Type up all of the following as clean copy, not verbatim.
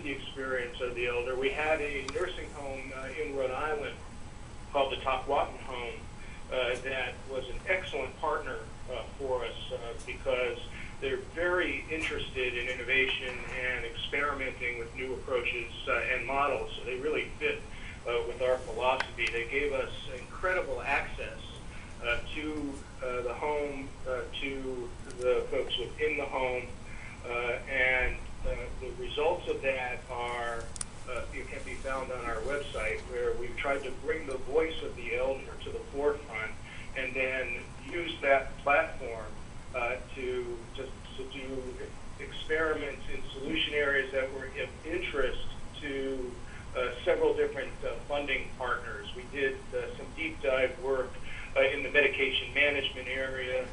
the experience of the elder. We had a nursing home in Rhode Island called the Tockwatton Home that was an excellent partner for us because they're very interested in innovation and experimenting with new approaches and models. So they really fit with our philosophy. They gave us incredible access to the home, to the folks within the home, and the results of that are can be found on our website, where we've tried to bring the voice of the elder to the forefront and then use that platform to do experiments in solution areas that were of interest to several different funding partners. We did some deep dive work in the medication management area.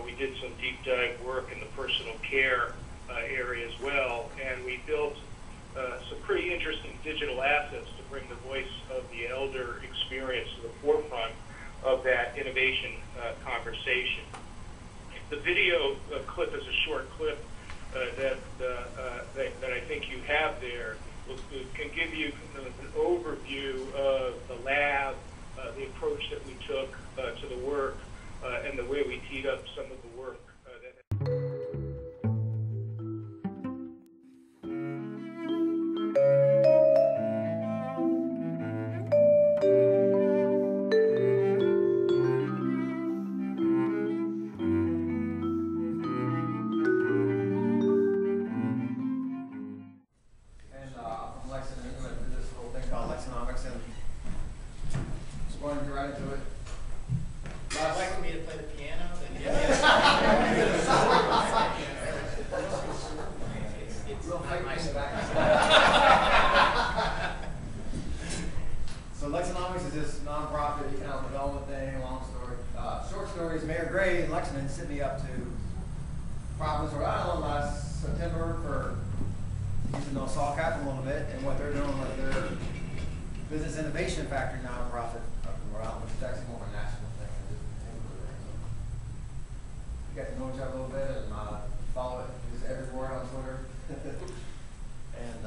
We did some deep dive work in the personal care area as well, and we built some pretty interesting digital assets to bring the voice of the elder experience to the forefront of that innovation conversation. The video clip is a short clip that I think you have there. It can give you an overview of the lab, the approach that we took to the work, and the way we teed up some of the work. Sent me up to Providence, Rhode Island last September for using those saw cap a little bit and what they're doing with their business innovation factory nonprofit up in Rhode Island, which is actually more of a national thing. You get to know each other a little bit and follow it just everywhere on Twitter. And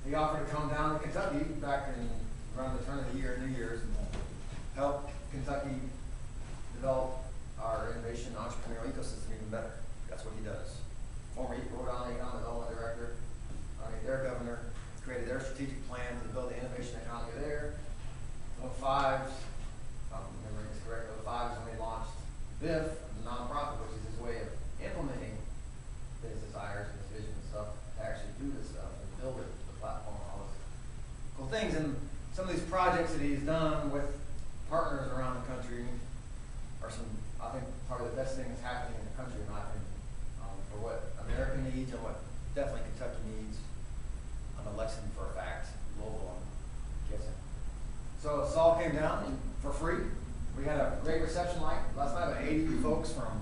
he offered to come down to Kentucky back in around the turn of the year, New Year's, and help Kentucky develop our innovation entrepreneurial ecosystem even better. That's what he does. Former Rhode Island Economic Development Director, their governor, created their strategic plan to build the innovation economy there. 05, if I'm remembering this correctly, 05 is when we launched BIF, the nonprofit, which is his way of implementing his desires and his vision and stuff to actually do this stuff and build it, the platform, all those cool things. And some of these projects that he's done with partners around the country are some, I think, probably the best thing that's happening in the country, in my opinion, for what America needs and what definitely Kentucky needs. I'm a Lexington for a fact, local, I'm guessing. So Saul came down for free. We had a great reception last night, about 80 folks from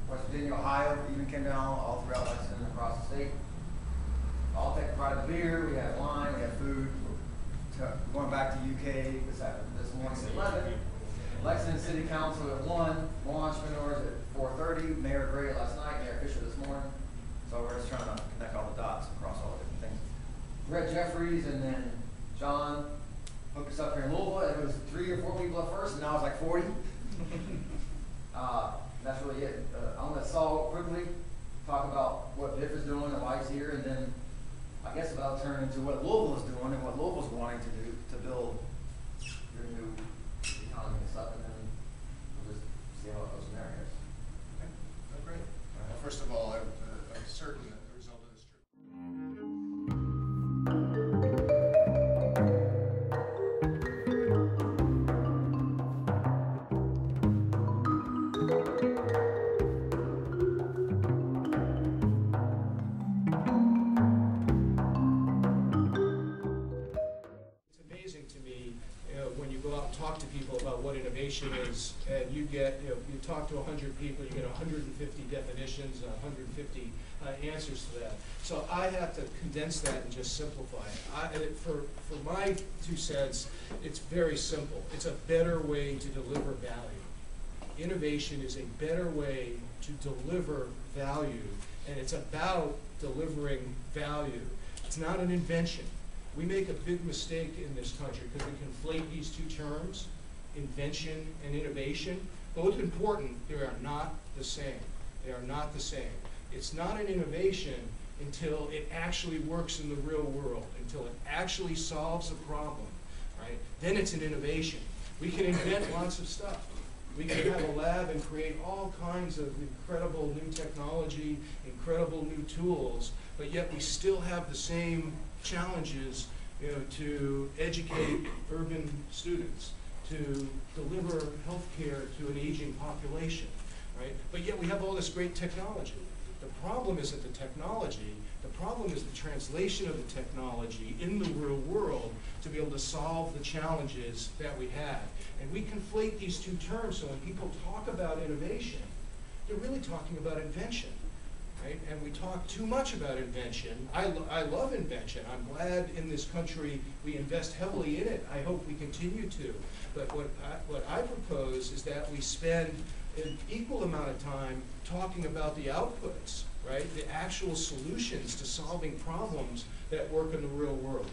West Virginia, Ohio, even came down all throughout Lexington and across the state. All take pride in beer, we had wine, we had food. Going back to UK this morning at 11. Lexington City Council at 1, more entrepreneurs at 4:30, Mayor Gray last night, Mayor Fisher this morning. So we're just trying to connect all the dots across all the different things. Brett Jeffries and then John hooked us up here in Louisville. It was 3 or 4 people at first, and now it's like 40. That's really it. I'm going to Saul quickly talk about what BIF is doing and why he's here, and then I guess about turn into what Louisville is doing and what Louisville's wanting to do to build your new economy and stuff, and then we'll just see how it goes from there, I guess. Okay. Oh, great. Well, first of all, I'm certain that the result of this trip. Talk to people about what innovation is, and you get, you talk to 100 people, you get 150 definitions, 150 answers to that. So I have to condense that and just simplify it. For my 2 cents, it's very simple. It's a better way to deliver value. innovation is a better way to deliver value, and it's about delivering value. It's not an invention. We make a big mistake in this country because we conflate these two terms, invention and innovation. Both important, they are not the same. They are not the same. It's not an innovation until it actually works in the real world, until it actually solves a problem, right? Then it's an innovation. We can invent lots of stuff. We can have a lab and create all kinds of incredible new technology, incredible new tools, but yet we still have the same challenges, to educate urban students, to deliver health care to an aging population, right? But yet we have all this great technology. The problem isn't the technology. The problem is the translation of the technology in the real world to be able to solve the challenges that we have. And we conflate these two terms, so when people talk about innovation, they're really talking about invention, right? And we talk too much about invention. I love invention. I'm glad in this country we invest heavily in it. I hope we continue to. But what I propose is that we spend an equal amount of time talking about the outputs, right? The actual solutions to solving problems that work in the real world.